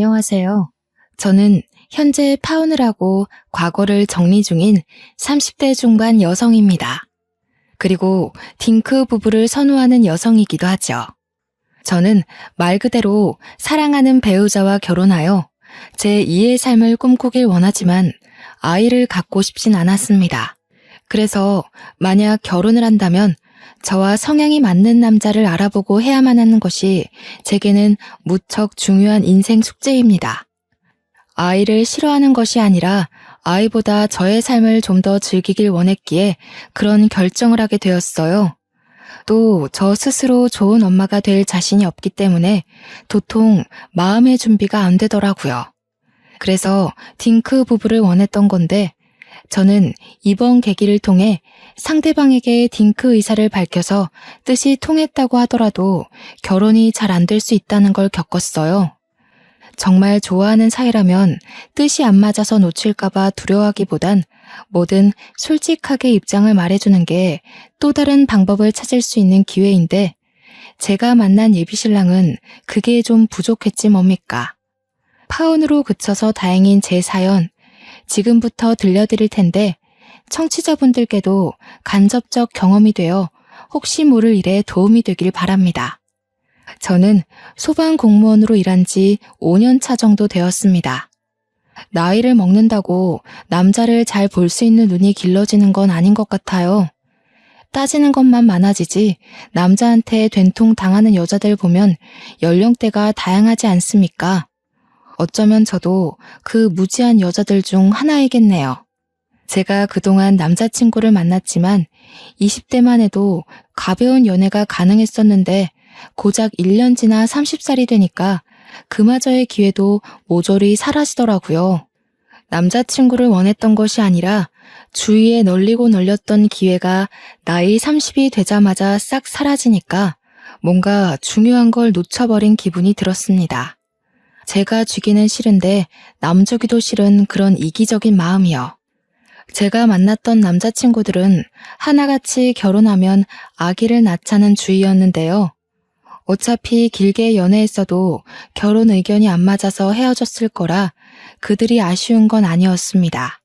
안녕하세요. 저는 현재 파혼을 하고 과거를 정리 중인 30대 중반 여성입니다. 그리고 딩크 부부를 선호하는 여성이기도 하죠. 저는 말 그대로 사랑하는 배우자와 결혼하여 제 2의 삶을 꿈꾸길 원하지만 아이를 갖고 싶진 않았습니다. 그래서 만약 결혼을 한다면 저와 성향이 맞는 남자를 알아보고 해야만 하는 것이 제게는 무척 중요한 인생 숙제입니다. 아이를 싫어하는 것이 아니라 아이보다 저의 삶을 좀 더 즐기길 원했기에 그런 결정을 하게 되었어요. 또 저 스스로 좋은 엄마가 될 자신이 없기 때문에 도통 마음의 준비가 안 되더라고요. 그래서 딩크 부부를 원했던 건데 저는 이번 계기를 통해 상대방에게 딩크 의사를 밝혀서 뜻이 통했다고 하더라도 결혼이 잘 안 될 수 있다는 걸 겪었어요. 정말 좋아하는 사이라면 뜻이 안 맞아서 놓칠까봐 두려워하기보단 뭐든 솔직하게 입장을 말해주는 게 또 다른 방법을 찾을 수 있는 기회인데 제가 만난 예비신랑은 그게 좀 부족했지 뭡니까. 파혼으로 그쳐서 다행인 제 사연 지금부터 들려드릴 텐데 청취자분들께도 간접적 경험이 되어 혹시 모를 일에 도움이 되길 바랍니다. 저는 소방공무원으로 일한 지 5년 차 정도 되었습니다. 나이를 먹는다고 남자를 잘 볼 수 있는 눈이 길러지는 건 아닌 것 같아요. 따지는 것만 많아지지 남자한테 된통 당하는 여자들 보면 연령대가 다양하지 않습니까? 어쩌면 저도 그 무지한 여자들 중 하나이겠네요. 제가 그동안 남자친구를 만났지만 20대만 해도 가벼운 연애가 가능했었는데 고작 1년 지나 30살이 되니까 그마저의 기회도 모조리 사라지더라고요. 남자친구를 원했던 것이 아니라 주위에 널리고 널렸던 기회가 나이 30이 되자마자 싹 사라지니까 뭔가 중요한 걸 놓쳐버린 기분이 들었습니다. 제가 쥐기는 싫은데 남주기도 싫은 그런 이기적인 마음이요. 제가 만났던 남자친구들은 하나같이 결혼하면 아기를 낳자는 주의였는데요. 어차피 길게 연애했어도 결혼 의견이 안 맞아서 헤어졌을 거라 그들이 아쉬운 건 아니었습니다.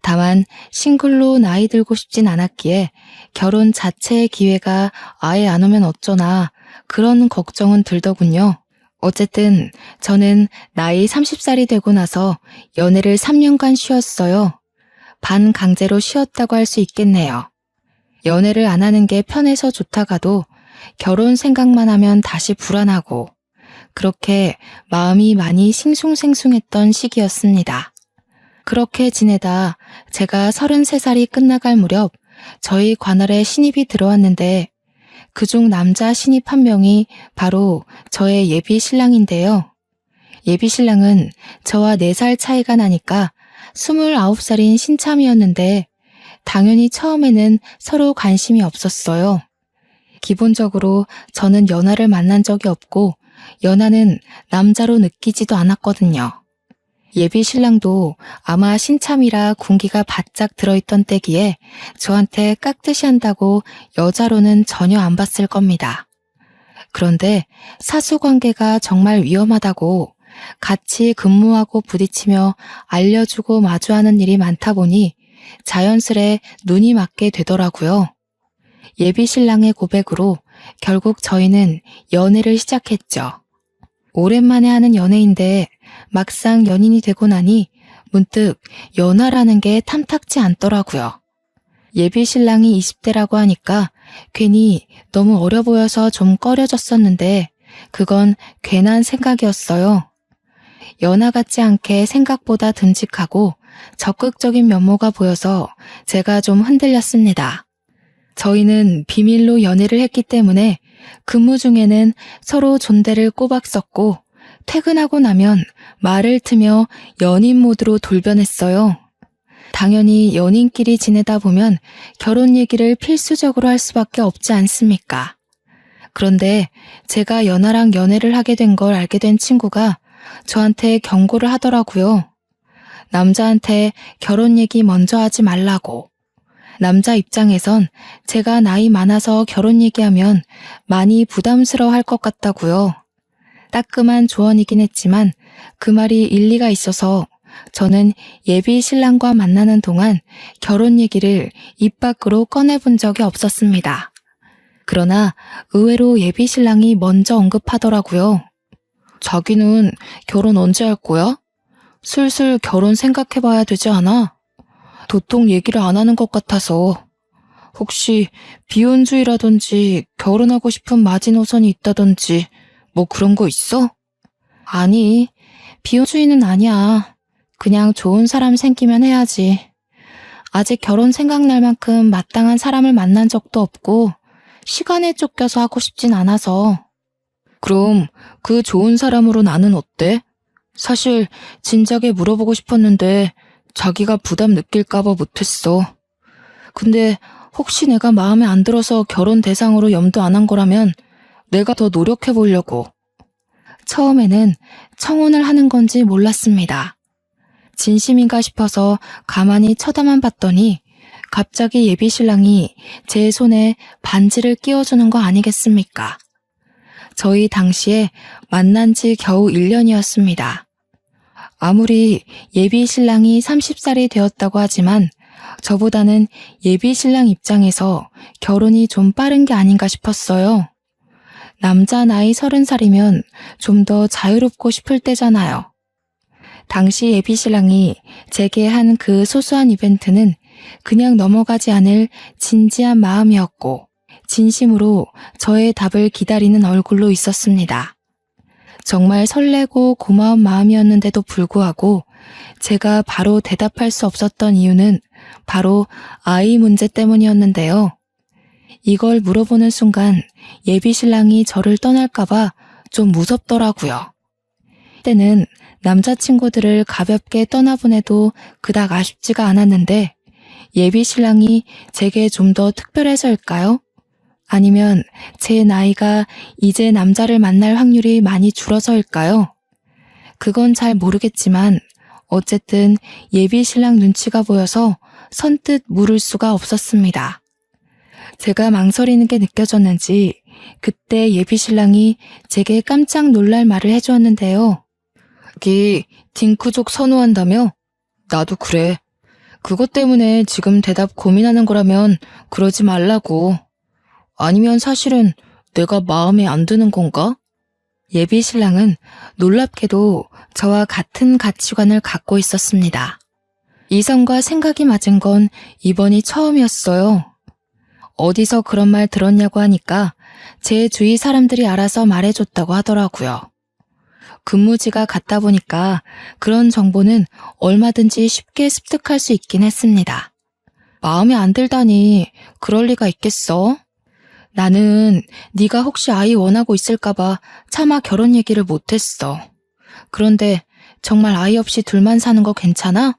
다만 싱글로 나이 들고 싶진 않았기에 결혼 자체의 기회가 아예 안 오면 어쩌나 그런 걱정은 들더군요. 어쨌든 저는 나이 30살이 되고 나서 연애를 3년간 쉬었어요. 반강제로 쉬었다고 할 수 있겠네요. 연애를 안 하는 게 편해서 좋다가도 결혼 생각만 하면 다시 불안하고 그렇게 마음이 많이 싱숭생숭했던 시기였습니다. 그렇게 지내다 제가 33살이 끝나갈 무렵 저희 관할에 신입이 들어왔는데 그중 남자 신입 한 명이 바로 저의 예비 신랑인데요. 예비 신랑은 저와 4살 차이가 나니까 29살인 신참이었는데 당연히 처음에는 서로 관심이 없었어요. 기본적으로 저는 연하를 만난 적이 없고 연하는 남자로 느끼지도 않았거든요. 예비 신랑도 아마 신참이라 군기가 바짝 들어있던 때기에 저한테 깍듯이 한다고 여자로는 전혀 안 봤을 겁니다. 그런데 사수관계가 정말 위험하다고 같이 근무하고 부딪히며 알려주고 마주하는 일이 많다 보니 자연스레 눈이 맞게 되더라고요. 예비 신랑의 고백으로 결국 저희는 연애를 시작했죠. 오랜만에 하는 연애인데 막상 연인이 되고 나니 문득 연하라는 게 탐탁지 않더라고요. 예비 신랑이 20대라고 하니까 괜히 너무 어려 보여서 좀 꺼려졌었는데 그건 괜한 생각이었어요. 연하 같지 않게 생각보다 듬직하고 적극적인 면모가 보여서 제가 좀 흔들렸습니다. 저희는 비밀로 연애를 했기 때문에 근무 중에는 서로 존대를 꼬박 썼고 퇴근하고 나면 말을 트며 연인 모드로 돌변했어요. 당연히 연인끼리 지내다 보면 결혼 얘기를 필수적으로 할 수밖에 없지 않습니까? 그런데 제가 연하랑 연애를 하게 된 걸 알게 된 친구가 저한테 경고를 하더라고요. 남자한테 결혼 얘기 먼저 하지 말라고. 남자 입장에선 제가 나이 많아서 결혼 얘기하면 많이 부담스러워 할 것 같다고요. 따끔한 조언이긴 했지만 그 말이 일리가 있어서 저는 예비 신랑과 만나는 동안 결혼 얘기를 입 밖으로 꺼내본 적이 없었습니다. 그러나 의외로 예비 신랑이 먼저 언급하더라고요. 자기는 결혼 언제 할 거야? 슬슬 결혼 생각해봐야 되지 않아? 도통 얘기를 안 하는 것 같아서. 혹시 비혼주의라든지 결혼하고 싶은 마지노선이 있다든지 뭐 그런 거 있어? 아니, 비혼주의는 아니야. 그냥 좋은 사람 생기면 해야지. 아직 결혼 생각날 만큼 마땅한 사람을 만난 적도 없고 시간에 쫓겨서 하고 싶진 않아서. 그럼 그 좋은 사람으로 나는 어때? 사실 진작에 물어보고 싶었는데 자기가 부담 느낄까봐 못했어. 근데 혹시 내가 마음에 안 들어서 결혼 대상으로 염두 안 한 거라면 내가 더 노력해 보려고. 처음에는 청혼을 하는 건지 몰랐습니다. 진심인가 싶어서 가만히 쳐다만 봤더니 갑자기 예비 신랑이 제 손에 반지를 끼워주는 거 아니겠습니까? 저희 당시에 만난 지 겨우 1년이었습니다. 아무리 예비 신랑이 30살이 되었다고 하지만 저보다는 예비 신랑 입장에서 결혼이 좀 빠른 게 아닌가 싶었어요. 남자 나이 30살이면 좀 더 자유롭고 싶을 때잖아요. 당시 예비 신랑이 제게 한 그 소소한 이벤트는 그냥 넘어가지 않을 진지한 마음이었고 진심으로 저의 답을 기다리는 얼굴로 있었습니다. 정말 설레고 고마운 마음이었는데도 불구하고 제가 바로 대답할 수 없었던 이유는 바로 아이 문제 때문이었는데요. 이걸 물어보는 순간 예비 신랑이 저를 떠날까봐 좀 무섭더라고요. 때는 남자친구들을 가볍게 떠나보내도 그닥 아쉽지가 않았는데 예비 신랑이 제게 좀 더 특별해서일까요? 아니면 제 나이가 이제 남자를 만날 확률이 많이 줄어서일까요? 그건 잘 모르겠지만 어쨌든 예비 신랑 눈치가 보여서 선뜻 물을 수가 없었습니다. 제가 망설이는 게 느껴졌는지 그때 예비 신랑이 제게 깜짝 놀랄 말을 해주었는데요. 자기 딩크족 선호한다며? 나도 그래. 그것 때문에 지금 대답 고민하는 거라면 그러지 말라고. 아니면 사실은 내가 마음에 안 드는 건가? 예비 신랑은 놀랍게도 저와 같은 가치관을 갖고 있었습니다. 이성과 생각이 맞은 건 이번이 처음이었어요. 어디서 그런 말 들었냐고 하니까 제 주위 사람들이 알아서 말해줬다고 하더라고요. 근무지가 같다 보니까 그런 정보는 얼마든지 쉽게 습득할 수 있긴 했습니다. 마음에 안 들다니 그럴 리가 있겠어? 나는 네가 혹시 아이 원하고 있을까봐 차마 결혼 얘기를 못했어. 그런데 정말 아이 없이 둘만 사는 거 괜찮아?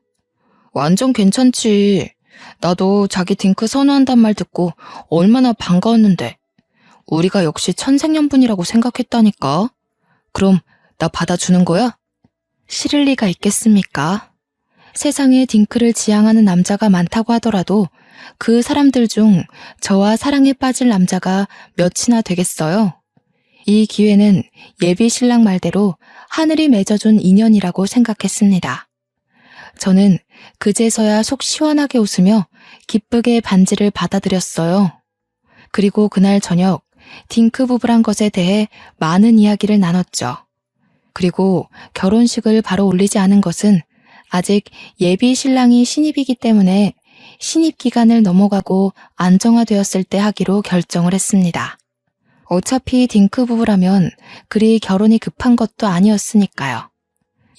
완전 괜찮지. 나도 자기 딩크 선호한단 말 듣고 얼마나 반가웠는데. 우리가 역시 천생연분이라고 생각했다니까. 그럼 나 받아주는 거야? 싫을 리가 있겠습니까? 세상에 딩크를 지향하는 남자가 많다고 하더라도 그 사람들 중 저와 사랑에 빠질 남자가 몇이나 되겠어요? 이 기회는 예비 신랑 말대로 하늘이 맺어준 인연이라고 생각했습니다. 저는 그제서야 속 시원하게 웃으며 기쁘게 반지를 받아들였어요. 그리고 그날 저녁 딩크 부부란 것에 대해 많은 이야기를 나눴죠. 그리고 결혼식을 바로 올리지 않은 것은 아직 예비 신랑이 신입이기 때문에 신입 기간을 넘어가고 안정화되었을 때 하기로 결정을 했습니다. 어차피 딩크 부부라면 그리 결혼이 급한 것도 아니었으니까요.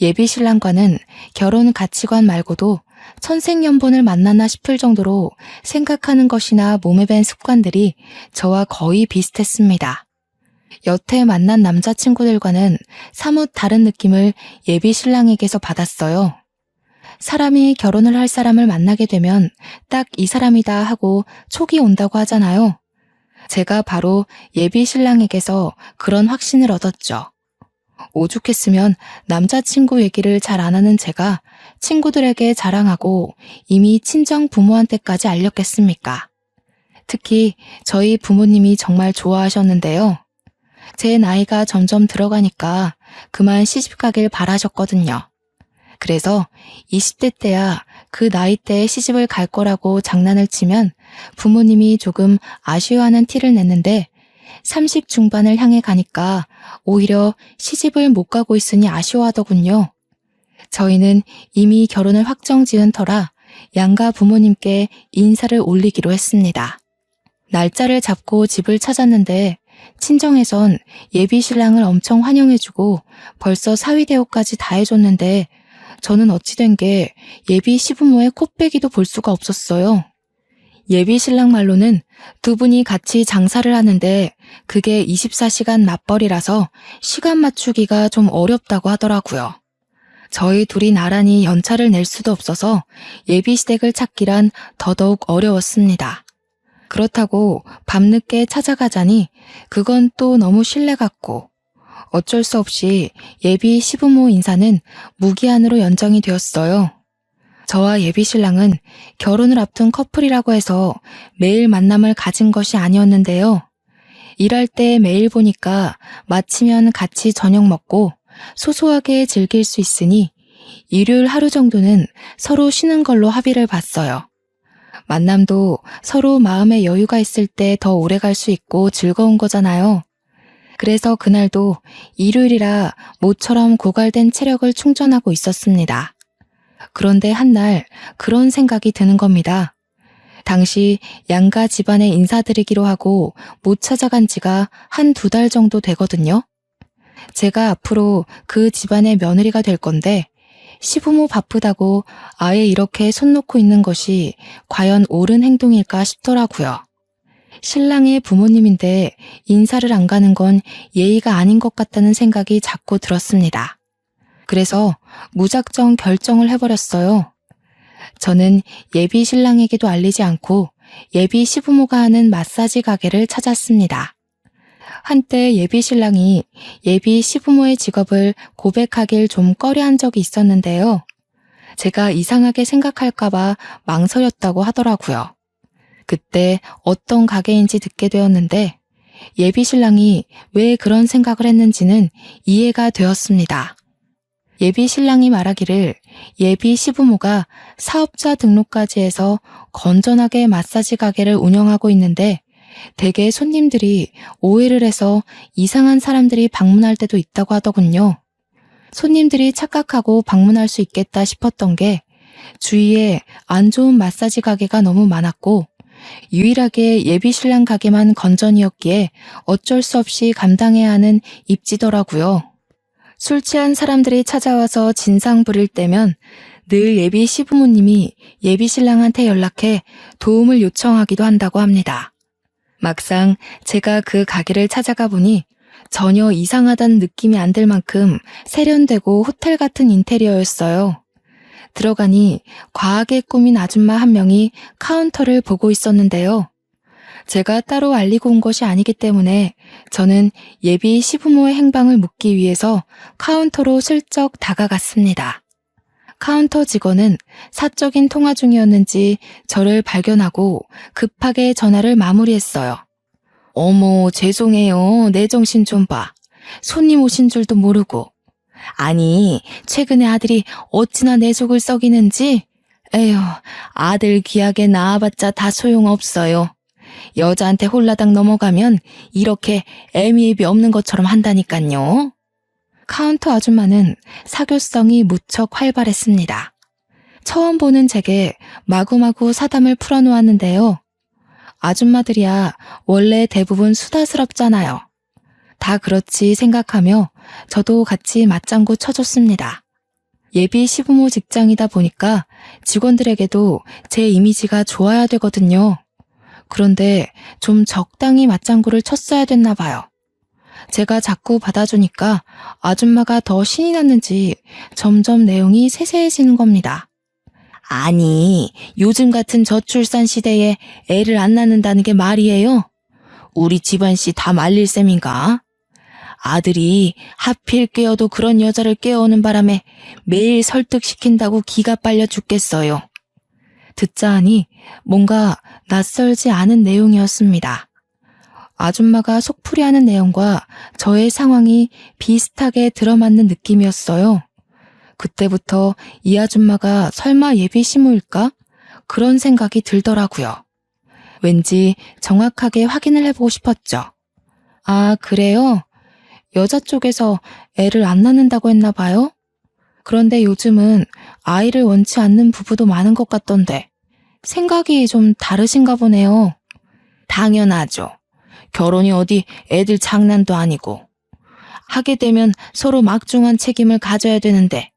예비 신랑과는 결혼 가치관 말고도 천생연분을 만나나 싶을 정도로 생각하는 것이나 몸에 밴 습관들이 저와 거의 비슷했습니다. 여태 만난 남자친구들과는 사뭇 다른 느낌을 예비 신랑에게서 받았어요. 사람이 결혼을 할 사람을 만나게 되면 딱 이 사람이다 하고 촉이 온다고 하잖아요. 제가 바로 예비 신랑에게서 그런 확신을 얻었죠. 오죽했으면 남자친구 얘기를 잘 안 하는 제가 친구들에게 자랑하고 이미 친정 부모한테까지 알렸겠습니까? 특히 저희 부모님이 정말 좋아하셨는데요. 제 나이가 점점 들어가니까 그만 시집가길 바라셨거든요. 그래서 20대 때야 그 나이 때에 시집을 갈 거라고 장난을 치면 부모님이 조금 아쉬워하는 티를 냈는데 30 중반을 향해 가니까 오히려 시집을 못 가고 있으니 아쉬워하더군요. 저희는 이미 결혼을 확정 지은 터라 양가 부모님께 인사를 올리기로 했습니다. 날짜를 잡고 집을 찾았는데 친정에선 예비 신랑을 엄청 환영해주고 벌써 사위 대우까지 다 해줬는데 저는 어찌된 게 예비 시부모의 코빼기도 볼 수가 없었어요. 예비 신랑 말로는 두 분이 같이 장사를 하는데 그게 24시간 맞벌이라서 시간 맞추기가 좀 어렵다고 하더라고요. 저희 둘이 나란히 연차를 낼 수도 없어서 예비 시댁을 찾기란 더더욱 어려웠습니다. 그렇다고 밤늦게 찾아가자니 그건 또 너무 신뢰 같고 어쩔 수 없이 예비 시부모 인사는 무기한으로 연장이 되었어요. 저와 예비 신랑은 결혼을 앞둔 커플이라고 해서 매일 만남을 가진 것이 아니었는데요. 일할 때 매일 보니까 마치면 같이 저녁 먹고 소소하게 즐길 수 있으니 일요일 하루 정도는 서로 쉬는 걸로 합의를 봤어요. 만남도 서로 마음의 여유가 있을 때 더 오래 갈 수 있고 즐거운 거잖아요. 그래서 그날도 일요일이라 모처럼 고갈된 체력을 충전하고 있었습니다. 그런데 한날 그런 생각이 드는 겁니다. 당시 양가 집안에 인사드리기로 하고 못 찾아간 지가 한 2달 정도 되거든요. 제가 앞으로 그 집안의 며느리가 될 건데 시부모 바쁘다고 아예 이렇게 손 놓고 있는 것이 과연 옳은 행동일까 싶더라고요. 신랑의 부모님인데 인사를 안 가는 건 예의가 아닌 것 같다는 생각이 자꾸 들었습니다. 그래서 무작정 결정을 해버렸어요. 저는 예비 신랑에게도 알리지 않고 예비 시부모가 하는 마사지 가게를 찾았습니다. 한때 예비 신랑이 예비 시부모의 직업을 고백하길 좀 꺼려한 적이 있었는데요. 제가 이상하게 생각할까봐 망설였다고 하더라고요. 그때 어떤 가게인지 듣게 되었는데 예비 신랑이 왜 그런 생각을 했는지는 이해가 되었습니다. 예비 신랑이 말하기를 예비 시부모가 사업자 등록까지 해서 건전하게 마사지 가게를 운영하고 있는데 대개 손님들이 오해를 해서 이상한 사람들이 방문할 때도 있다고 하더군요. 손님들이 착각하고 방문할 수 있겠다 싶었던 게 주위에 안 좋은 마사지 가게가 너무 많았고 유일하게 예비 신랑 가게만 건전이었기에 어쩔 수 없이 감당해야 하는 입지더라고요. 술 취한 사람들이 찾아와서 진상 부릴 때면 늘 예비 시부모님이 예비 신랑한테 연락해 도움을 요청하기도 한다고 합니다. 막상 제가 그 가게를 찾아가 보니 전혀 이상하다는 느낌이 안 들 만큼 세련되고 호텔 같은 인테리어였어요. 들어가니 과하게 꾸민 아줌마 한 명이 카운터를 보고 있었는데요. 제가 따로 알리고 온 것이 아니기 때문에 저는 예비 시부모의 행방을 묻기 위해서 카운터로 슬쩍 다가갔습니다. 카운터 직원은 사적인 통화 중이었는지 저를 발견하고 급하게 전화를 마무리했어요. 어머, 죄송해요. 내 정신 좀 봐. 손님 오신 줄도 모르고. 아니, 최근에 아들이 어찌나 내 속을 썩이는지. 에휴, 아들 귀하게 낳아봤자 다 소용없어요. 여자한테 홀라당 넘어가면 이렇게 애미애비 없는 것처럼 한다니깐요. 카운터 아줌마는 사교성이 무척 활발했습니다. 처음 보는 제게 마구마구 사담을 풀어놓았는데요. 아줌마들이야 원래 대부분 수다스럽잖아요. 다 그렇지 생각하며 저도 같이 맞장구 쳐줬습니다. 예비 시부모 직장이다 보니까 직원들에게도 제 이미지가 좋아야 되거든요. 그런데 좀 적당히 맞장구를 쳤어야 됐나 봐요. 제가 자꾸 받아주니까 아줌마가 더 신이 났는지 점점 내용이 세세해지는 겁니다. 아니, 요즘 같은 저출산 시대에 애를 안 낳는다는 게 말이에요? 우리 집안씨 다 말릴 셈인가? 아들이 하필 깨어도 그런 여자를 깨어오는 바람에 매일 설득시킨다고 기가 빨려 죽겠어요. 듣자 하니 뭔가 낯설지 않은 내용이었습니다. 아줌마가 속풀이하는 내용과 저의 상황이 비슷하게 들어맞는 느낌이었어요. 그때부터 이 아줌마가 설마 예비 시모일까? 그런 생각이 들더라고요. 왠지 정확하게 확인을 해보고 싶었죠. 아, 그래요? 여자 쪽에서 애를 안 낳는다고 했나 봐요? 그런데 요즘은 아이를 원치 않는 부부도 많은 것 같던데 생각이 좀 다르신가 보네요. 당연하죠. 결혼이 어디 애들 장난도 아니고. 하게 되면 서로 막중한 책임을 가져야 되는데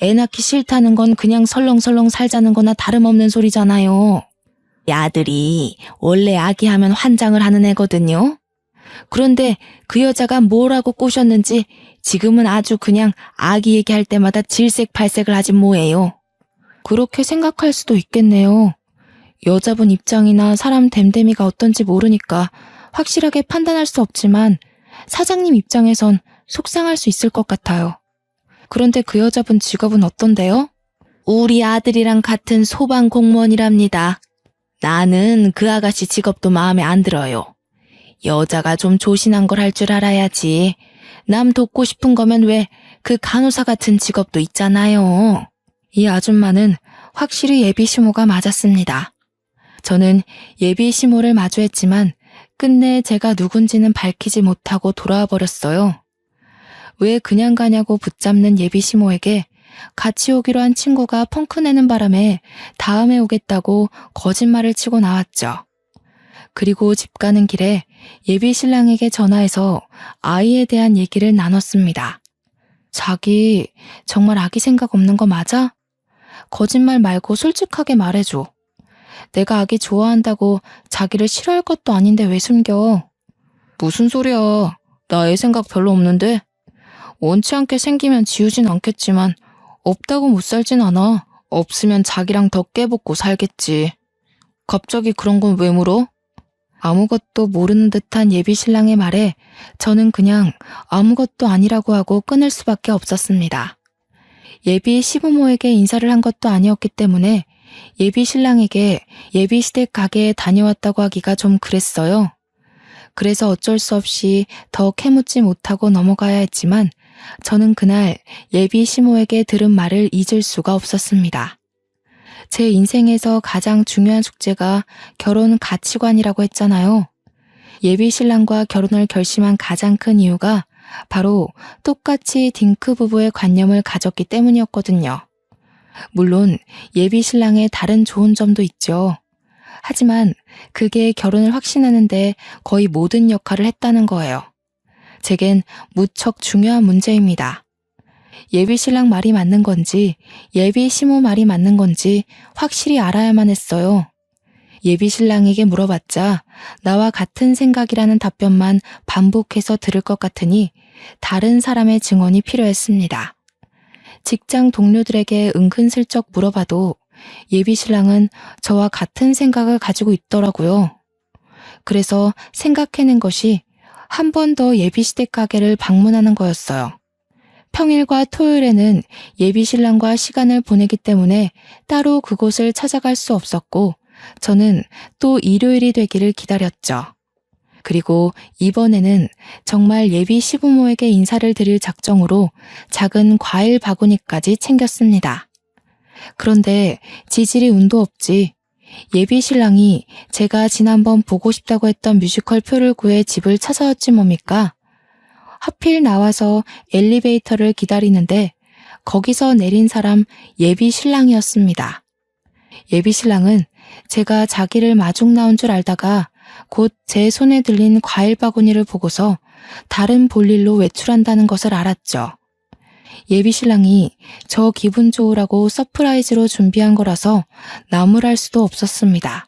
애 낳기 싫다는 건 그냥 설렁설렁 살자는 거나 다름없는 소리잖아요. 이 아들이 원래 아기하면 환장을 하는 애거든요. 그런데 그 여자가 뭐라고 꼬셨는지 지금은 아주 그냥 아기 얘기할 때마다 질색팔색을 하지 뭐예요. 그렇게 생각할 수도 있겠네요. 여자분 입장이나 사람 됨됨이가 어떤지 모르니까 확실하게 판단할 수 없지만 사장님 입장에선 속상할 수 있을 것 같아요. 그런데 그 여자분 직업은 어떤데요? 우리 아들이랑 같은 소방 공무원이랍니다. 나는 그 아가씨 직업도 마음에 안 들어요. 여자가 좀 조신한 걸 할 줄 알아야지. 남 돕고 싶은 거면 왜 그 간호사 같은 직업도 있잖아요. 이 아줌마는 확실히 예비 시모가 맞았습니다. 저는 예비 시모를 마주했지만 끝내 제가 누군지는 밝히지 못하고 돌아와 버렸어요. 왜 그냥 가냐고 붙잡는 예비 시모에게 같이 오기로 한 친구가 펑크 내는 바람에 다음에 오겠다고 거짓말을 치고 나왔죠. 그리고 집 가는 길에 예비 신랑에게 전화해서 아이에 대한 얘기를 나눴습니다. 자기 정말 아기 생각 없는 거 맞아? 거짓말 말고 솔직하게 말해줘. 내가 아기 좋아한다고 자기를 싫어할 것도 아닌데 왜 숨겨? 무슨 소리야. 나 애 생각 별로 없는데. 원치 않게 생기면 지우진 않겠지만 없다고 못 살진 않아. 없으면 자기랑 더 깨붙고 살겠지. 갑자기 그런 건 왜 물어? 아무것도 모르는 듯한 예비 신랑의 말에 저는 그냥 아무것도 아니라고 하고 끊을 수밖에 없었습니다. 예비 시부모에게 인사를 한 것도 아니었기 때문에 예비 신랑에게 예비 시댁 가게에 다녀왔다고 하기가 좀 그랬어요. 그래서 어쩔 수 없이 더 캐묻지 못하고 넘어가야 했지만 저는 그날 예비 시모에게 들은 말을 잊을 수가 없었습니다. 제 인생에서 가장 중요한 숙제가 결혼 가치관이라고 했잖아요. 예비 신랑과 결혼을 결심한 가장 큰 이유가 바로 똑같이 딩크 부부의 관념을 가졌기 때문이었거든요. 물론 예비 신랑의 다른 좋은 점도 있죠. 하지만 그게 결혼을 확신하는데 거의 모든 역할을 했다는 거예요. 제겐 무척 중요한 문제입니다. 예비 신랑 말이 맞는 건지 예비 시모 말이 맞는 건지 확실히 알아야만 했어요. 예비 신랑에게 물어봤자 나와 같은 생각이라는 답변만 반복해서 들을 것 같으니 다른 사람의 증언이 필요했습니다. 직장 동료들에게 은근슬쩍 물어봐도 예비 신랑은 저와 같은 생각을 가지고 있더라고요. 그래서 생각해낸 것이 한 번 더 예비 시댁 가게를 방문하는 거였어요. 평일과 토요일에는 예비 신랑과 시간을 보내기 때문에 따로 그곳을 찾아갈 수 없었고 저는 또 일요일이 되기를 기다렸죠. 그리고 이번에는 정말 예비 시부모에게 인사를 드릴 작정으로 작은 과일 바구니까지 챙겼습니다. 그런데 지질이 운도 없지. 예비 신랑이 제가 지난번 보고 싶다고 했던 뮤지컬 표를 구해 집을 찾아왔지 뭡니까? 하필 나와서 엘리베이터를 기다리는데 거기서 내린 사람 예비 신랑이었습니다. 예비 신랑은 제가 자기를 마중 나온 줄 알다가 곧 제 손에 들린 과일 바구니를 보고서 다른 볼일로 외출한다는 것을 알았죠. 예비 신랑이 저 기분 좋으라고 서프라이즈로 준비한 거라서 나무랄 수도 없었습니다.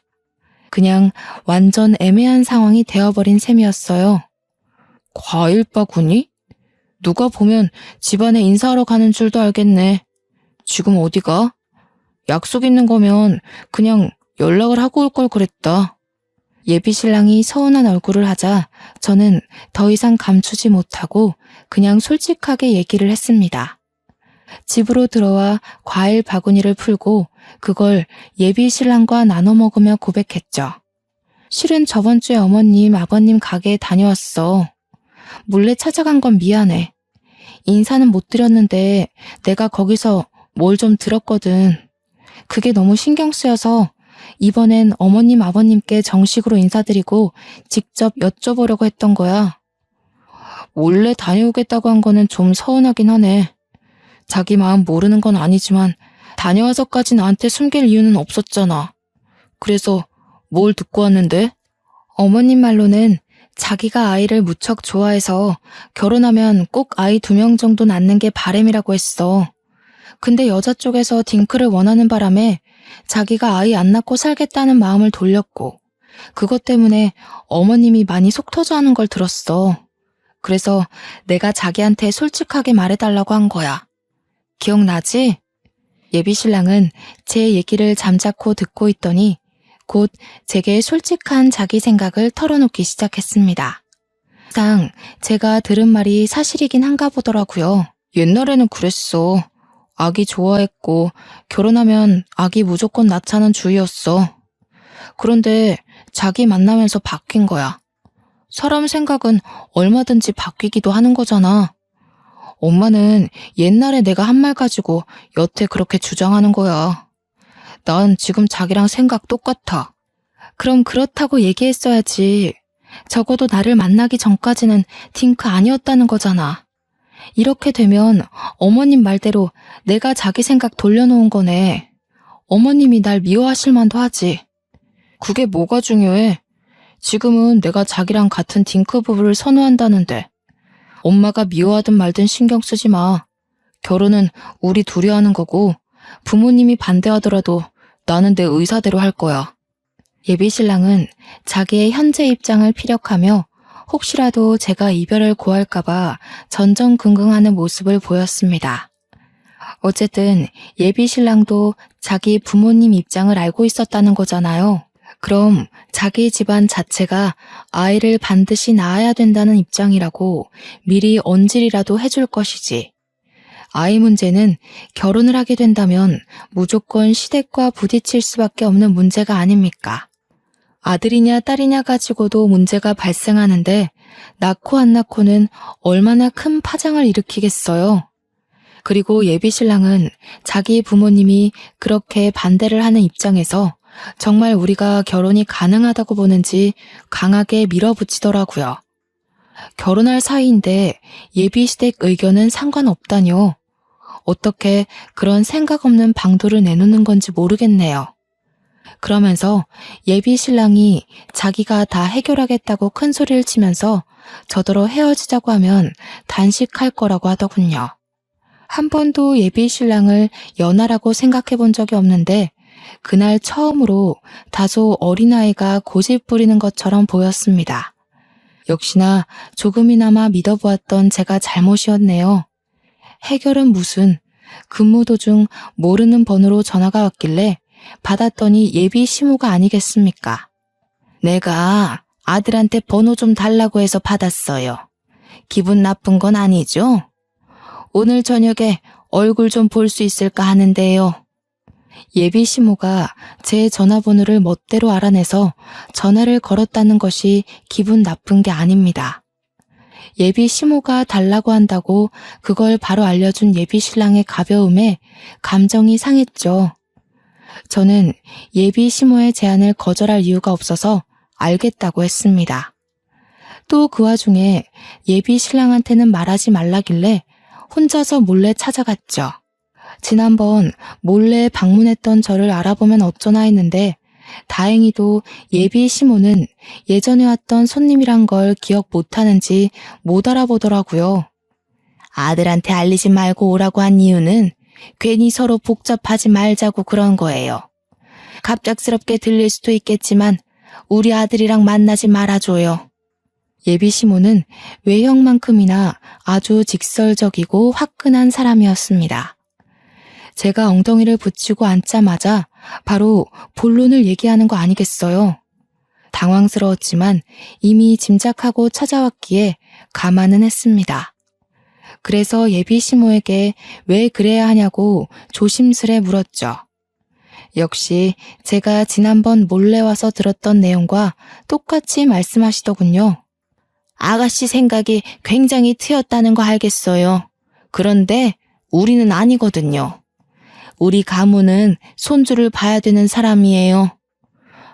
그냥 완전 애매한 상황이 되어버린 셈이었어요. 과일 바구니? 누가 보면 집안에 인사하러 가는 줄도 알겠네. 지금 어디가? 약속 있는 거면 그냥 연락을 하고 올 걸 그랬다. 예비 신랑이 서운한 얼굴을 하자 저는 더 이상 감추지 못하고 그냥 솔직하게 얘기를 했습니다. 집으로 들어와 과일 바구니를 풀고 그걸 예비 신랑과 나눠 먹으며 고백했죠. 실은 저번 주에 어머님, 아버님 가게에 다녀왔어. 몰래 찾아간 건 미안해. 인사는 못 드렸는데 내가 거기서 뭘 좀 들었거든. 그게 너무 신경 쓰여서 이번엔 어머님, 아버님께 정식으로 인사드리고 직접 여쭤보려고 했던 거야. 몰래 다녀오겠다고 한 거는 좀 서운하긴 하네. 자기 마음 모르는 건 아니지만 다녀와서까지 나한테 숨길 이유는 없었잖아. 그래서 뭘 듣고 왔는데? 어머님 말로는 자기가 아이를 무척 좋아해서 결혼하면 꼭 아이 2명 정도 낳는 게 바람이라고 했어. 근데 여자 쪽에서 딩크를 원하는 바람에 자기가 아이 안 낳고 살겠다는 마음을 돌렸고, 그것 때문에 어머님이 많이 속 터져 하는 걸 들었어. 그래서 내가 자기한테 솔직하게 말해달라고 한 거야. 기억나지? 예비 신랑은 제 얘기를 잠자코 듣고 있더니 곧 제게 솔직한 자기 생각을 털어놓기 시작했습니다. 항상 제가 들은 말이 사실이긴 한가 보더라고요. 옛날에는 그랬어. 아기 좋아했고 결혼하면 아기 무조건 낳자는 주의였어. 그런데 자기 만나면서 바뀐 거야. 사람 생각은 얼마든지 바뀌기도 하는 거잖아. 엄마는 옛날에 내가 한 말 가지고 여태 그렇게 주장하는 거야. 난 지금 자기랑 생각 똑같아. 그럼 그렇다고 얘기했어야지. 적어도 나를 만나기 전까지는 딩크 아니었다는 거잖아. 이렇게 되면 어머님 말대로 내가 자기 생각 돌려놓은 거네. 어머님이 날 미워하실 만도 하지. 그게 뭐가 중요해? 지금은 내가 자기랑 같은 딩크 부부를 선호한다는데 엄마가 미워하든 말든 신경 쓰지 마. 결혼은 우리 둘이 하는 거고 부모님이 반대하더라도 나는 내 의사대로 할 거야. 예비 신랑은 자기의 현재 입장을 피력하며 혹시라도 제가 이별을 고할까봐 전전긍긍하는 모습을 보였습니다. 어쨌든 예비 신랑도 자기 부모님 입장을 알고 있었다는 거잖아요. 그럼 자기 집안 자체가 아이를 반드시 낳아야 된다는 입장이라고 미리 언질이라도 해줄 것이지. 아이 문제는 결혼을 하게 된다면 무조건 시댁과 부딪힐 수밖에 없는 문제가 아닙니까? 아들이냐 딸이냐 가지고도 문제가 발생하는데 낳고 안 낳고는 얼마나 큰 파장을 일으키겠어요. 그리고 예비 신랑은 자기 부모님이 그렇게 반대를 하는 입장에서 정말 우리가 결혼이 가능하다고 보는지 강하게 밀어붙이더라고요. 결혼할 사이인데 예비 시댁 의견은 상관없다뇨. 어떻게 그런 생각 없는 방도를 내놓는 건지 모르겠네요. 그러면서 예비 신랑이 자기가 다 해결하겠다고 큰 소리를 치면서 저더러 헤어지자고 하면 단식할 거라고 하더군요. 한 번도 예비 신랑을 연하라고 생각해 본 적이 없는데 그날 처음으로 다소 어린아이가 고집 부리는 것처럼 보였습니다. 역시나 조금이나마 믿어보았던 제가 잘못이었네요. 해결은 무슨, 근무 도중 모르는 번호로 전화가 왔길래 받았더니 예비 시모가 아니겠습니까? 내가 아들한테 번호 좀 달라고 해서 받았어요. 기분 나쁜 건 아니죠? 오늘 저녁에 얼굴 좀 볼 수 있을까 하는데요. 예비 시모가 제 전화번호를 멋대로 알아내서 전화를 걸었다는 것이 기분 나쁜 게 아닙니다. 예비 시모가 달라고 한다고 그걸 바로 알려준 예비 신랑의 가벼움에 감정이 상했죠. 저는 예비 시모의 제안을 거절할 이유가 없어서 알겠다고 했습니다. 또 그 와중에 예비 신랑한테는 말하지 말라길래 혼자서 몰래 찾아갔죠. 지난번 몰래 방문했던 저를 알아보면 어쩌나 했는데 다행히도 예비 시모는 예전에 왔던 손님이란 걸 기억 못하는지 못 알아보더라고요. 아들한테 알리지 말고 오라고 한 이유는 괜히 서로 복잡하지 말자고 그런 거예요. 갑작스럽게 들릴 수도 있겠지만 우리 아들이랑 만나지 말아줘요. 예비 시모는 외형만큼이나 아주 직설적이고 화끈한 사람이었습니다. 제가 엉덩이를 붙이고 앉자마자 바로 본론을 얘기하는 거 아니겠어요? 당황스러웠지만 이미 짐작하고 찾아왔기에 감안은 했습니다. 그래서 예비 시모에게 왜 그래야 하냐고 조심스레 물었죠. 역시 제가 지난번 몰래 와서 들었던 내용과 똑같이 말씀하시더군요. 아가씨 생각이 굉장히 트였다는 거 알겠어요. 그런데 우리는 아니거든요. 우리 가문은 손주를 봐야 되는 사람이에요.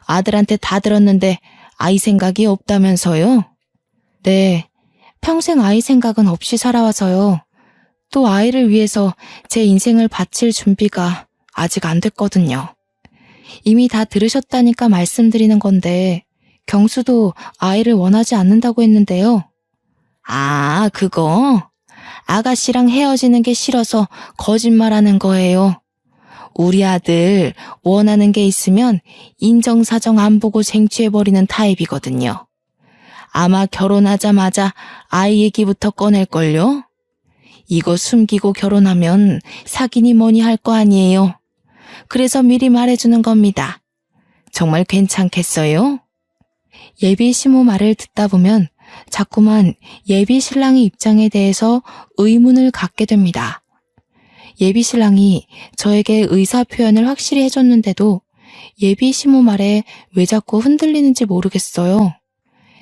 아들한테 다 들었는데 아이 생각이 없다면서요? 네, 평생 아이 생각은 없이 살아와서요. 또 아이를 위해서 제 인생을 바칠 준비가 아직 안 됐거든요. 이미 다 들으셨다니까 말씀드리는 건데 경수도 아이를 원하지 않는다고 했는데요. 아, 그거? 아가씨랑 헤어지는 게 싫어서 거짓말하는 거예요. 우리 아들 원하는 게 있으면 인정사정 안 보고 쟁취해버리는 타입이거든요. 아마 결혼하자마자 아이 얘기부터 꺼낼걸요? 이거 숨기고 결혼하면 사귀니 뭐니 할 거 아니에요. 그래서 미리 말해주는 겁니다. 정말 괜찮겠어요? 예비 시모 말을 듣다 보면 자꾸만 예비 신랑의 입장에 대해서 의문을 갖게 됩니다. 예비 신랑이 저에게 의사 표현을 확실히 해줬는데도 예비 시모 말에 왜 자꾸 흔들리는지 모르겠어요.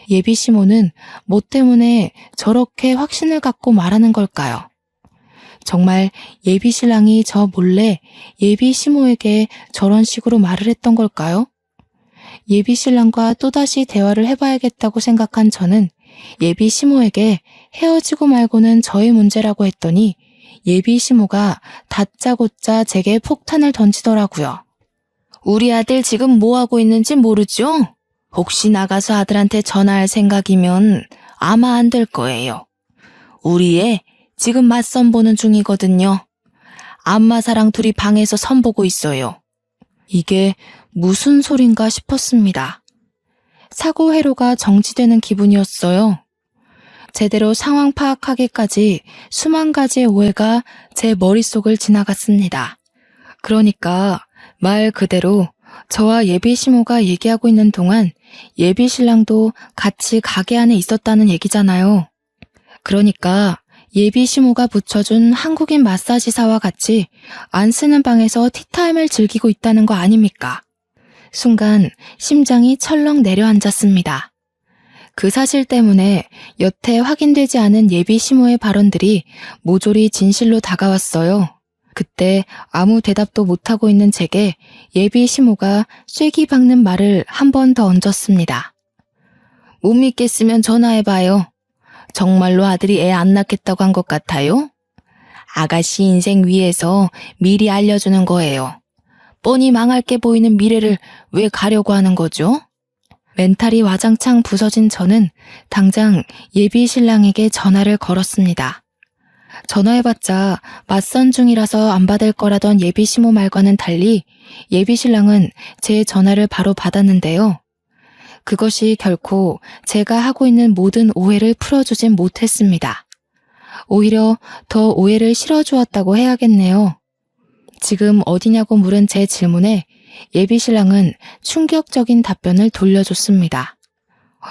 예비 시모는 뭐 때문에 저렇게 확신을 갖고 말하는 걸까요? 정말 예비 신랑이 저 몰래 예비 시모에게 저런 식으로 말을 했던 걸까요? 예비 신랑과 또다시 대화를 해봐야겠다고 생각한 저는 예비 시모에게 헤어지고 말고는 저의 문제라고 했더니 예비 시모가 다짜고짜 제게 폭탄을 던지더라고요. 우리 아들 지금 뭐 하고 있는지 모르죠? 혹시 나가서 아들한테 전화할 생각이면 아마 안 될 거예요. 우리 애 지금 맞선 보는 중이거든요. 안마사랑 둘이 방에서 선보고 있어요. 이게 무슨 소린가 싶었습니다. 사고 회로가 정지되는 기분이었어요. 제대로 상황 파악하기까지 수만 가지의 오해가 제 머릿속을 지나갔습니다. 그러니까 말 그대로 저와 예비 시모가 얘기하고 있는 동안 예비 신랑도 같이 가게 안에 있었다는 얘기잖아요. 그러니까 예비 시모가 붙여준 한국인 마사지사와 같이 안 쓰는 방에서 티타임을 즐기고 있다는 거 아닙니까? 순간 심장이 철렁 내려앉았습니다. 그 사실 때문에 여태 확인되지 않은 예비 시모의 발언들이 모조리 진실로 다가왔어요. 그때 아무 대답도 못하고 있는 제게 예비 시모가 쐐기 박는 말을 한 번 더 얹었습니다. 못 믿겠으면 전화해봐요. 정말로 아들이 애 안 낳겠다고 한 것 같아요? 아가씨 인생 위해서 미리 알려주는 거예요. 뻔히 망할 게 보이는 미래를 왜 가려고 하는 거죠? 멘탈이 와장창 부서진 저는 당장 예비 신랑에게 전화를 걸었습니다. 전화해봤자 맞선 중이라서 안 받을 거라던 예비 시모 말과는 달리 예비 신랑은 제 전화를 바로 받았는데요. 그것이 결코 제가 하고 있는 모든 오해를 풀어주진 못했습니다. 오히려 더 오해를 실어주었다고 해야겠네요. 지금 어디냐고 물은 제 질문에 예비 신랑은 충격적인 답변을 돌려줬습니다.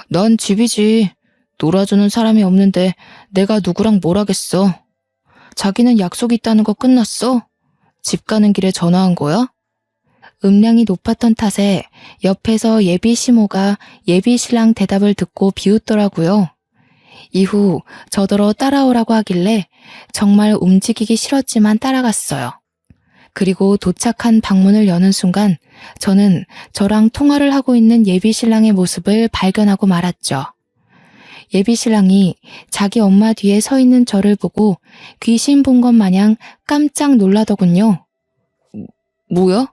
난 집이지. 놀아주는 사람이 없는데 내가 누구랑 뭘 하겠어. 자기는 약속 있다는 거 끝났어? 집 가는 길에 전화한 거야? 음량이 높았던 탓에 옆에서 예비 시모가 예비 신랑 대답을 듣고 비웃더라고요. 이후 저더러 따라오라고 하길래 정말 움직이기 싫었지만 따라갔어요. 그리고 도착한 방문을 여는 순간 저는 저랑 통화를 하고 있는 예비 신랑의 모습을 발견하고 말았죠. 예비 신랑이 자기 엄마 뒤에 서 있는 저를 보고 귀신 본 것 마냥 깜짝 놀라더군요. 뭐야?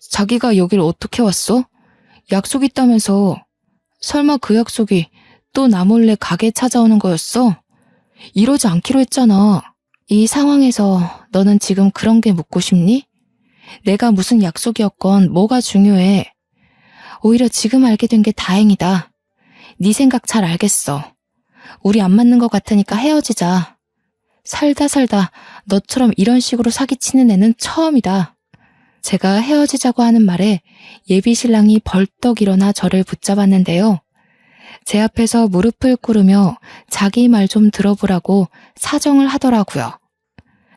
자기가 여길 어떻게 왔어? 약속 있다면서. 설마 그 약속이 또 나 몰래 가게 찾아오는 거였어? 이러지 않기로 했잖아. 이 상황에서 너는 지금 그런 게 묻고 싶니? 내가 무슨 약속이었건 뭐가 중요해. 오히려 지금 알게 된 게 다행이다. 네 생각 잘 알겠어. 우리 안 맞는 것 같으니까 헤어지자. 살다 너처럼 이런 식으로 사기치는 애는 처음이다. 제가 헤어지자고 하는 말에 예비 신랑이 벌떡 일어나 저를 붙잡았는데요. 제 앞에서 무릎을 꿇으며 자기 말 좀 들어보라고 사정을 하더라고요.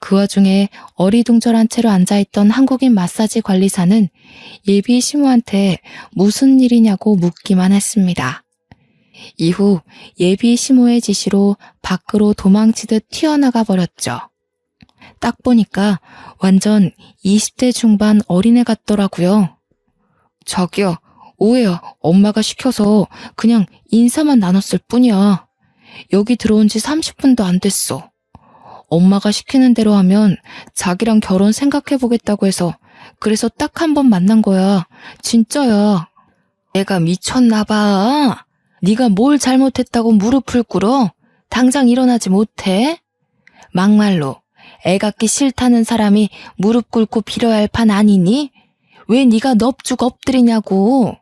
그 와중에 어리둥절한 채로 앉아있던 한국인 마사지 관리사는 예비 시모한테 무슨 일이냐고 묻기만 했습니다. 이후 예비 시모의 지시로 밖으로 도망치듯 튀어나가 버렸죠. 딱 보니까 완전 20대 중반 어린애 같더라고요. 자기야, 오해야. 엄마가 시켜서 그냥 인사만 나눴을 뿐이야. 여기 들어온 지 30분도 안 됐어. 엄마가 시키는 대로 하면 자기랑 결혼 생각해보겠다고 해서 그래서 딱 한 번 만난 거야. 진짜야. 내가 미쳤나 봐. 네가 뭘 잘못했다고 무릎을 꿇어? 당장 일어나지 못해? 막말로 애 갖기 싫다는 사람이 무릎 꿇고 빌어야 할 판 아니니? 왜 네가 넙죽 엎드리냐고.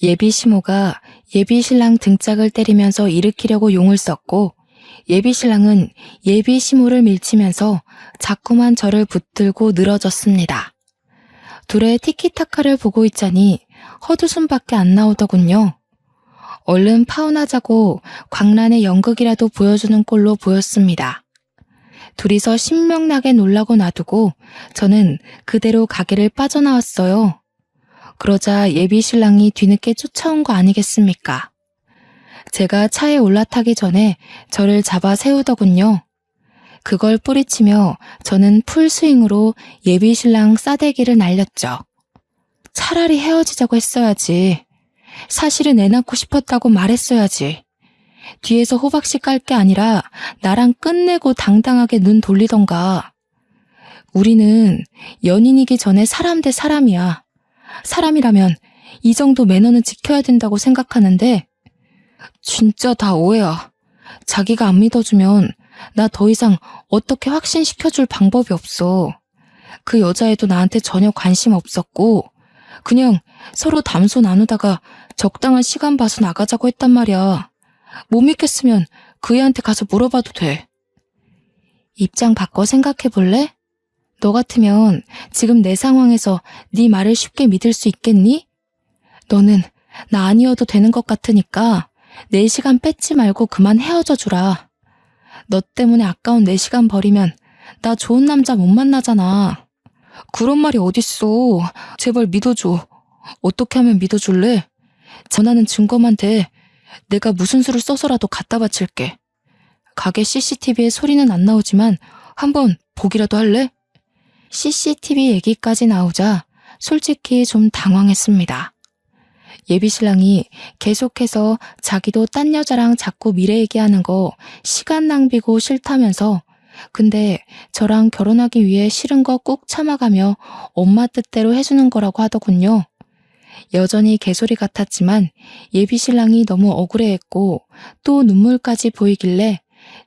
예비 시모가 예비 신랑 등짝을 때리면서 일으키려고 용을 썼고 예비 신랑은 예비 시모를 밀치면서 자꾸만 저를 붙들고 늘어졌습니다. 둘의 티키타카를 보고 있자니 헛웃음밖에 안 나오더군요. 얼른 파혼하자고 광란의 연극이라도 보여주는 꼴로 보였습니다. 둘이서 신명나게 놀라고 놔두고 저는 그대로 가게를 빠져나왔어요. 그러자 예비 신랑이 뒤늦게 쫓아온 거 아니겠습니까? 제가 차에 올라타기 전에 저를 잡아 세우더군요. 그걸 뿌리치며 저는 풀스윙으로 예비 신랑 싸대기를 날렸죠. 차라리 헤어지자고 했어야지. 사실은 애 낳고 싶었다고 말했어야지. 뒤에서 호박씨 깔 게 아니라 나랑 끝내고 당당하게 눈 돌리던가. 우리는 연인이기 전에 사람 대 사람이야. 사람이라면 이 정도 매너는 지켜야 된다고 생각하는데 진짜 다 오해야. 자기가 안 믿어주면 나 더 이상 어떻게 확신시켜줄 방법이 없어. 그 여자애도 나한테 전혀 관심 없었고 그냥 서로 담소 나누다가 적당한 시간 봐서 나가자고 했단 말이야. 못 믿겠으면 그 애한테 가서 물어봐도 돼. 입장 바꿔 생각해 볼래? 너 같으면 지금 내 상황에서 네 말을 쉽게 믿을 수 있겠니? 너는 나 아니어도 되는 것 같으니까 내 시간 뺏지 말고 그만 헤어져 주라. 너 때문에 아까운 내 시간 버리면 나 좋은 남자 못 만나잖아. 그런 말이 어딨어. 제발 믿어줘. 어떻게 하면 믿어줄래? 전화는 증거만 돼. 내가 무슨 수를 써서라도 갖다 바칠게. 가게 CCTV에 소리는 안 나오지만 한번 보기라도 할래? CCTV 얘기까지 나오자 솔직히 좀 당황했습니다. 예비 신랑이 계속해서 자기도 딴 여자랑 자꾸 미래 얘기하는 거 시간 낭비고 싫다면서 근데 저랑 결혼하기 위해 싫은 거 꾹 참아가며 엄마 뜻대로 해주는 거라고 하더군요. 여전히 개소리 같았지만 예비 신랑이 너무 억울해했고 또 눈물까지 보이길래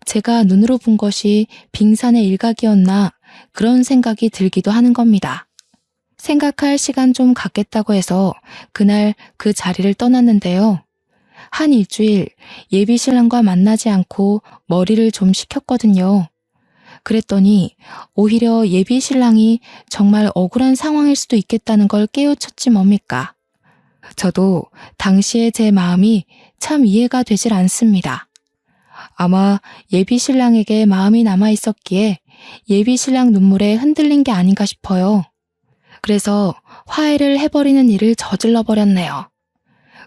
제가 눈으로 본 것이 빙산의 일각이었나 그런 생각이 들기도 하는 겁니다. 생각할 시간 좀 갖겠다고 해서 그날 그 자리를 떠났는데요. 한 일주일 예비 신랑과 만나지 않고 머리를 좀 식혔거든요. 그랬더니 오히려 예비 신랑이 정말 억울한 상황일 수도 있겠다는 걸 깨우쳤지 뭡니까. 저도 당시의 제 마음이 참 이해가 되질 않습니다. 아마 예비 신랑에게 마음이 남아 있었기에 예비 신랑 눈물에 흔들린 게 아닌가 싶어요. 그래서 화해를 해버리는 일을 저질러 버렸네요.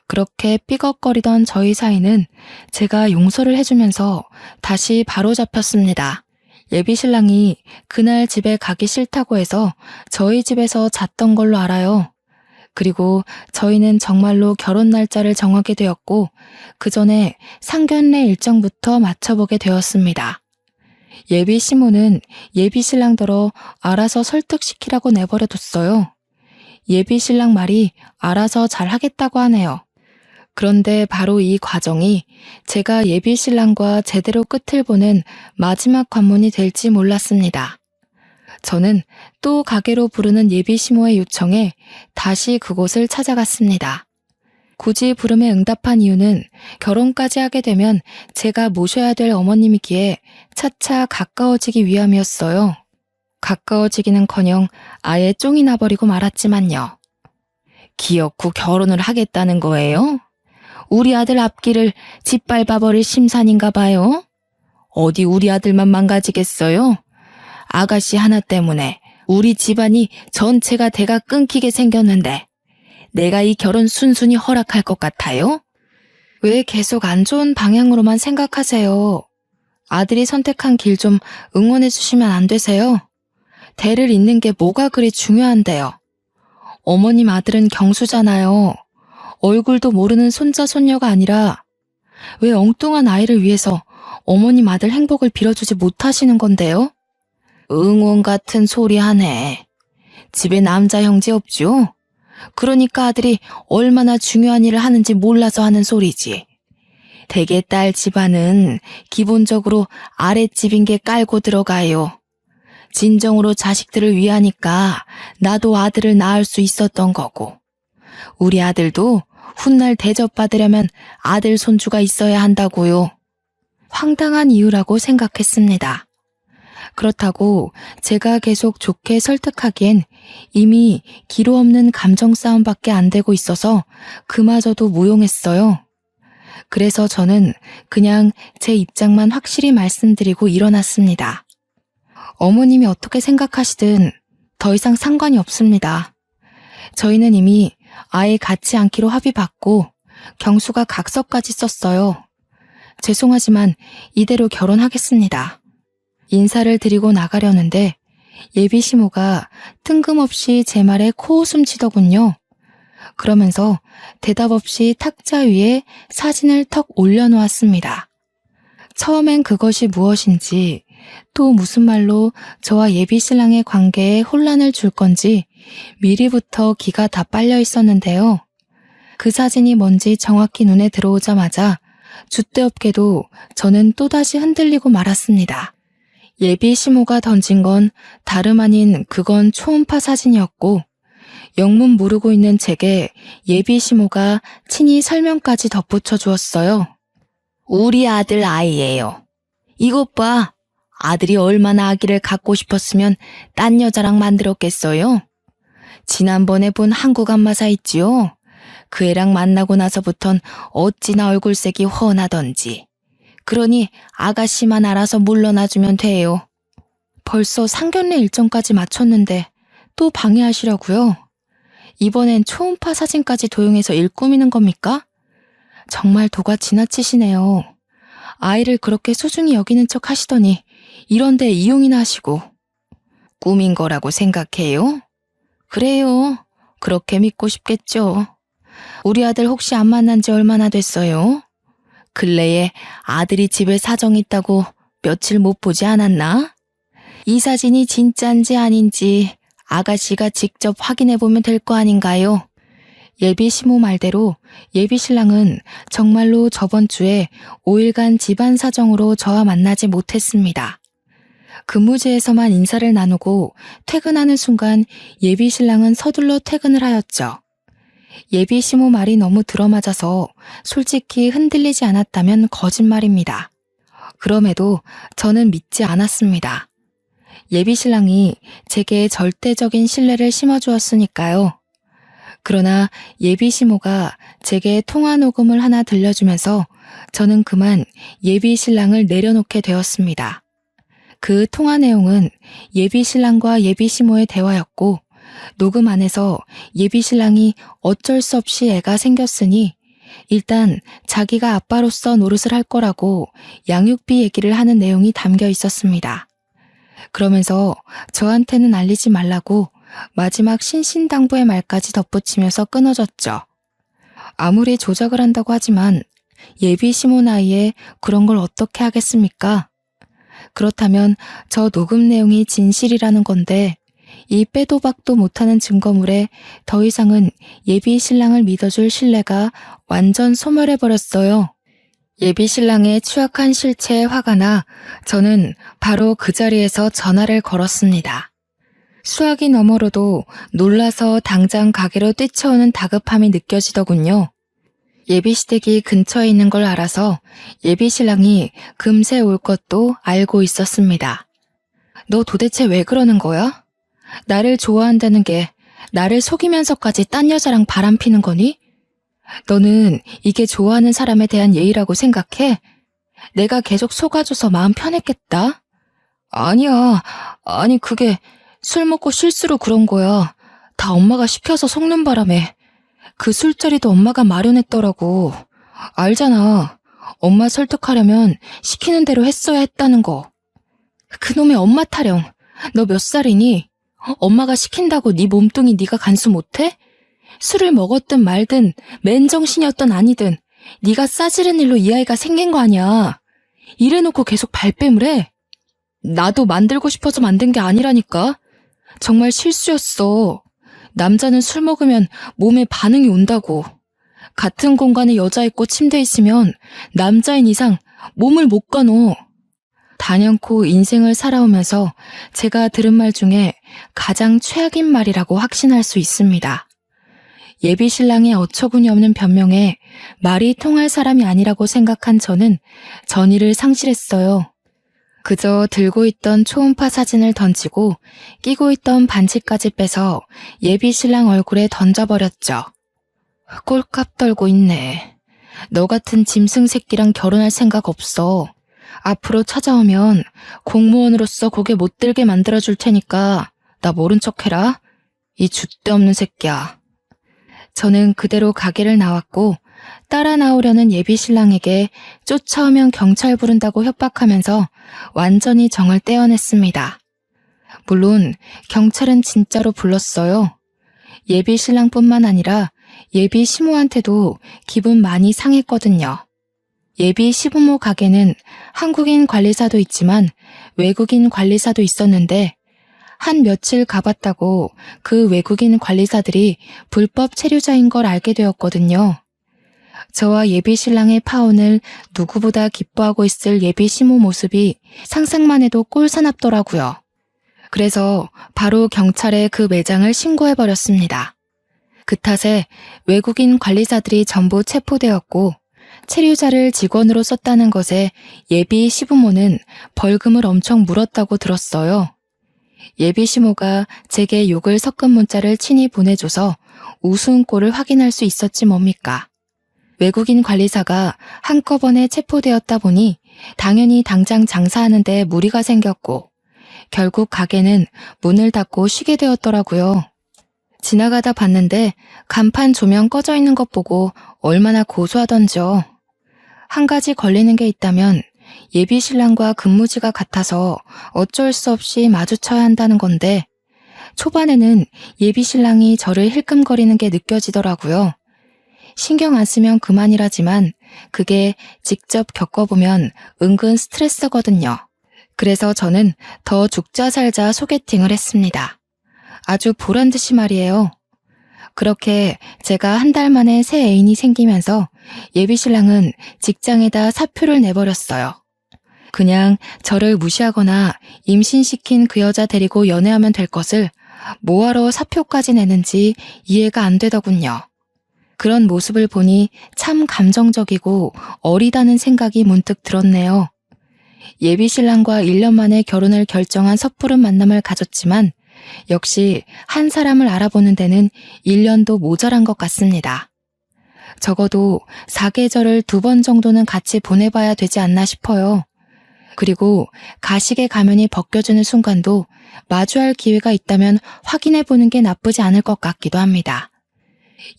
그렇게 삐걱거리던 저희 사이는 제가 용서를 해주면서 다시 바로잡혔습니다. 예비 신랑이 그날 집에 가기 싫다고 해서 저희 집에서 잤던 걸로 알아요. 그리고 저희는 정말로 결혼 날짜를 정하게 되었고 그 전에 상견례 일정부터 맞춰보게 되었습니다. 예비 시모는 예비 신랑더러 알아서 설득시키라고 내버려뒀어요. 예비 신랑 말이 알아서 잘 하겠다고 하네요. 그런데 바로 이 과정이 제가 예비 신랑과 제대로 끝을 보는 마지막 관문이 될지 몰랐습니다. 저는 또 가게로 부르는 예비 시모의 요청에 다시 그곳을 찾아갔습니다. 굳이 부름에 응답한 이유는 결혼까지 하게 되면 제가 모셔야 될 어머님이기에 차차 가까워지기 위함이었어요. 가까워지기는커녕 아예 쫑이 나버리고 말았지만요. 기어코 결혼을 하겠다는 거예요? 우리 아들 앞길을 짓밟아버릴 심산인가 봐요? 어디 우리 아들만 망가지겠어요? 아가씨 하나 때문에 우리 집안이 전체가 대가 끊기게 생겼는데 내가 이 결혼 순순히 허락할 것 같아요? 왜 계속 안 좋은 방향으로만 생각하세요? 아들이 선택한 길 좀 응원해 주시면 안 되세요? 대를 잇는 게 뭐가 그리 중요한데요. 어머님 아들은 경수잖아요. 얼굴도 모르는 손자 손녀가 아니라 왜 엉뚱한 아이를 위해서 어머님 아들 행복을 빌어주지 못하시는 건데요? 응원 같은 소리 하네. 집에 남자 형제 없죠? 그러니까 아들이 얼마나 중요한 일을 하는지 몰라서 하는 소리지. 대개 딸 집안은 기본적으로 아랫집인 게 깔고 들어가요. 진정으로 자식들을 위하니까 나도 아들을 낳을 수 있었던 거고. 우리 아들도 훗날 대접받으려면 아들 손주가 있어야 한다고요. 황당한 이유라고 생각했습니다. 그렇다고 제가 계속 좋게 설득하기엔 이미 기로 없는 감정 싸움밖에 안 되고 있어서 그마저도 무용했어요. 그래서 저는 그냥 제 입장만 확실히 말씀드리고 일어났습니다. 어머님이 어떻게 생각하시든 더 이상 상관이 없습니다. 저희는 이미 아예 같이 않기로 합의받고 경수가 각서까지 썼어요. 죄송하지만 이대로 결혼하겠습니다. 인사를 드리고 나가려는데 예비 시모가 뜬금없이 제 말에 코웃음 치더군요. 그러면서 대답 없이 탁자 위에 사진을 턱 올려놓았습니다. 처음엔 그것이 무엇인지 또 무슨 말로 저와 예비 신랑의 관계에 혼란을 줄 건지 미리부터 기가 다 빨려 있었는데요. 그 사진이 뭔지 정확히 눈에 들어오자마자 줏대없게도 저는 또다시 흔들리고 말았습니다. 예비 시모가 던진 건 다름 아닌 그건 초음파 사진이었고 영문 모르고 있는 제게 예비 시모가 친히 설명까지 덧붙여 주었어요. 우리 아들 아이예요. 이것 봐. 아들이 얼마나 아기를 갖고 싶었으면 딴 여자랑 만들었겠어요? 지난번에 본 한국 안마사 있지요? 그 애랑 만나고 나서부턴 어찌나 얼굴색이 훤하던지. 그러니 아가씨만 알아서 물러나주면 돼요. 벌써 상견례 일정까지 마쳤는데 또 방해하시려고요? 이번엔 초음파 사진까지 도용해서 일 꾸미는 겁니까? 정말 도가 지나치시네요. 아이를 그렇게 소중히 여기는 척 하시더니 이런데 이용이나 하시고. 꾸민 거라고 생각해요? 그래요. 그렇게 믿고 싶겠죠. 우리 아들 혹시 안 만난 지 얼마나 됐어요? 근래에 아들이 집에 사정 있다고 며칠 못 보지 않았나? 이 사진이 진짠지 아닌지 아가씨가 직접 확인해 보면 될 거 아닌가요? 예비 시모 말대로 예비 신랑은 정말로 저번 주에 5일간 집안 사정으로 저와 만나지 못했습니다. 근무지에서만 인사를 나누고 퇴근하는 순간 예비 신랑은 서둘러 퇴근을 하였죠. 예비 시모 말이 너무 들어맞아서 솔직히 흔들리지 않았다면 거짓말입니다. 그럼에도 저는 믿지 않았습니다. 예비 신랑이 제게 절대적인 신뢰를 심어주었으니까요. 그러나 예비 시모가 제게 통화 녹음을 하나 들려주면서 저는 그만 예비 신랑을 내려놓게 되었습니다. 그 통화 내용은 예비 신랑과 예비 시모의 대화였고 녹음 안에서 예비 신랑이 어쩔 수 없이 애가 생겼으니 일단 자기가 아빠로서 노릇을 할 거라고 양육비 얘기를 하는 내용이 담겨 있었습니다. 그러면서 저한테는 알리지 말라고 마지막 신신당부의 말까지 덧붙이면서 끊어졌죠. 아무리 조작을 한다고 하지만 예비 시모 나이에 그런 걸 어떻게 하겠습니까? 그렇다면 저 녹음 내용이 진실이라는 건데 이 빼도 박도 못하는 증거물에 더 이상은 예비 신랑을 믿어줄 신뢰가 완전 소멸해버렸어요. 예비 신랑의 추악한 실체에 화가 나 저는 바로 그 자리에서 전화를 걸었습니다. 수화기 너머로도 놀라서 당장 가게로 뛰쳐오는 다급함이 느껴지더군요. 예비 시댁이 근처에 있는 걸 알아서 예비 신랑이 금세 올 것도 알고 있었습니다. 너 도대체 왜 그러는 거야? 나를 좋아한다는 게 나를 속이면서까지 딴 여자랑 바람피는 거니? 너는 이게 좋아하는 사람에 대한 예의라고 생각해? 내가 계속 속아줘서 마음 편했겠다? 아니야. 아니, 그게 술 먹고 실수로 그런 거야. 다 엄마가 시켜서 속는 바람에. 그 술자리도 엄마가 마련했더라고. 알잖아. 엄마 설득하려면 시키는 대로 했어야 했다는 거. 그놈의 엄마 타령. 너 몇 살이니? 엄마가 시킨다고 네 몸뚱이 네가 간수 못해? 술을 먹었든 말든 맨정신이었든 아니든 네가 싸지른 일로 이 아이가 생긴 거 아니야. 이래놓고 계속 발뺌을 해. 나도 만들고 싶어서 만든 게 아니라니까. 정말 실수였어. 남자는 술 먹으면 몸에 반응이 온다고. 같은 공간에 여자 있고 침대 있으면 남자인 이상 몸을 못 가너. 단연코 인생을 살아오면서 제가 들은 말 중에 가장 최악인 말이라고 확신할 수 있습니다. 예비 신랑의 어처구니 없는 변명에 말이 통할 사람이 아니라고 생각한 저는 전의를 상실했어요. 그저 들고 있던 초음파 사진을 던지고 끼고 있던 반지까지 빼서 예비 신랑 얼굴에 던져버렸죠. 꼴값 떨고 있네. 너 같은 짐승 새끼랑 결혼할 생각 없어. 앞으로 찾아오면 공무원으로서 고개 못 들게 만들어줄 테니까 나 모른 척해라. 이 줏대 없는 새끼야. 저는 그대로 가게를 나왔고 따라 나오려는 예비 신랑에게 쫓아오면 경찰 부른다고 협박하면서 완전히 정을 떼어냈습니다. 물론 경찰은 진짜로 불렀어요. 예비 신랑뿐만 아니라 예비 시모한테도 기분 많이 상했거든요. 예비 시부모 가게는 한국인 관리사도 있지만 외국인 관리사도 있었는데 한 며칠 가봤다고 그 외국인 관리사들이 불법 체류자인 걸 알게 되었거든요. 저와 예비 신랑의 파혼을 누구보다 기뻐하고 있을 예비 시모 모습이 상상만 해도 꼴사납더라고요. 그래서 바로 경찰에 그 매장을 신고해버렸습니다. 그 탓에 외국인 관리사들이 전부 체포되었고 체류자를 직원으로 썼다는 것에 예비 시부모는 벌금을 엄청 물었다고 들었어요. 예비 시모가 제게 욕을 섞은 문자를 친히 보내줘서 우스운 꼴을 확인할 수 있었지 뭡니까. 외국인 관리사가 한꺼번에 체포되었다 보니 당연히 당장 장사하는 데 무리가 생겼고 결국 가게는 문을 닫고 쉬게 되었더라고요. 지나가다 봤는데 간판 조명 꺼져 있는 것 보고 얼마나 고소하던지요. 한 가지 걸리는 게 있다면 예비 신랑과 근무지가 같아서 어쩔 수 없이 마주쳐야 한다는 건데 초반에는 예비 신랑이 저를 힐끔거리는 게 느껴지더라고요. 신경 안 쓰면 그만이라지만 그게 직접 겪어보면 은근 스트레스거든요. 그래서 저는 더 죽자 살자 소개팅을 했습니다. 아주 보란듯이 말이에요. 그렇게 제가 한 달 만에 새 애인이 생기면서 예비 신랑은 직장에다 사표를 내버렸어요. 그냥 저를 무시하거나 임신시킨 그 여자 데리고 연애하면 될 것을 뭐하러 사표까지 내는지 이해가 안 되더군요. 그런 모습을 보니 참 감정적이고 어리다는 생각이 문득 들었네요. 예비 신랑과 1년 만에 결혼을 결정한 섣부른 만남을 가졌지만 역시 한 사람을 알아보는 데는 1년도 모자란 것 같습니다. 적어도 사계절을 2번 정도는 같이 보내봐야 되지 않나 싶어요. 그리고 가식의 가면이 벗겨지는 순간도 마주할 기회가 있다면 확인해보는 게 나쁘지 않을 것 같기도 합니다.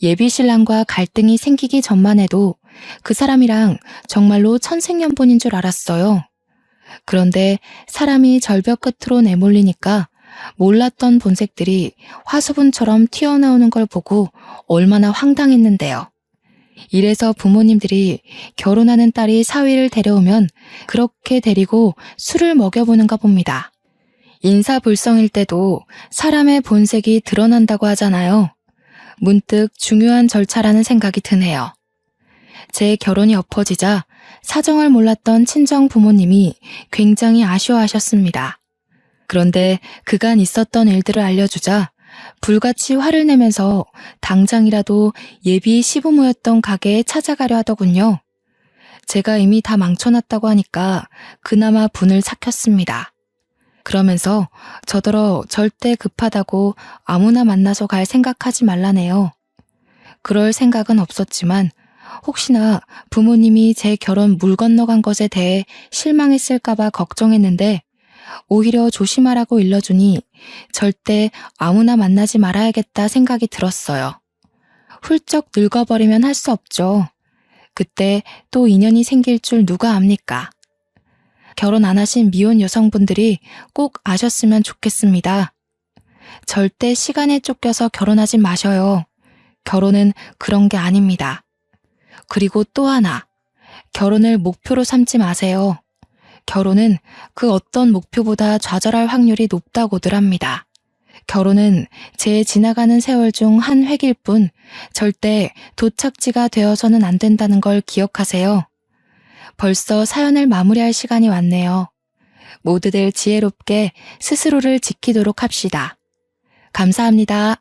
예비 신랑과 갈등이 생기기 전만 해도 그 사람이랑 정말로 천생연분인 줄 알았어요. 그런데 사람이 절벽 끝으로 내몰리니까 몰랐던 본색들이 화수분처럼 튀어나오는 걸 보고 얼마나 황당했는데요. 이래서 부모님들이 결혼하는 딸이 사위를 데려오면 그렇게 데리고 술을 먹여보는가 봅니다. 인사불성일 때도 사람의 본색이 드러난다고 하잖아요. 문득 중요한 절차라는 생각이 드네요. 제 결혼이 엎어지자 사정을 몰랐던 친정 부모님이 굉장히 아쉬워하셨습니다. 그런데 그간 있었던 일들을 알려주자 불같이 화를 내면서 당장이라도 예비 시부모였던 가게에 찾아가려 하더군요. 제가 이미 다 망쳐놨다고 하니까 그나마 분을 삭혔습니다. 그러면서 저더러 절대 급하다고 아무나 만나서 갈 생각하지 말라네요. 그럴 생각은 없었지만 혹시나 부모님이 제 결혼 물 건너간 것에 대해 실망했을까봐 걱정했는데 오히려 조심하라고 일러주니 절대 아무나 만나지 말아야겠다 생각이 들었어요. 훌쩍 늙어버리면 할 수 없죠. 그때 또 인연이 생길 줄 누가 압니까? 결혼 안 하신 미혼 여성분들이 꼭 아셨으면 좋겠습니다. 절대 시간에 쫓겨서 결혼하지 마셔요. 결혼은 그런 게 아닙니다. 그리고 또 하나, 결혼을 목표로 삼지 마세요. 결혼은 그 어떤 목표보다 좌절할 확률이 높다고들 합니다. 결혼은 제 지나가는 세월 중 한 획일 뿐 절대 도착지가 되어서는 안 된다는 걸 기억하세요. 벌써 사연을 마무리할 시간이 왔네요. 모두들 지혜롭게 스스로를 지키도록 합시다. 감사합니다.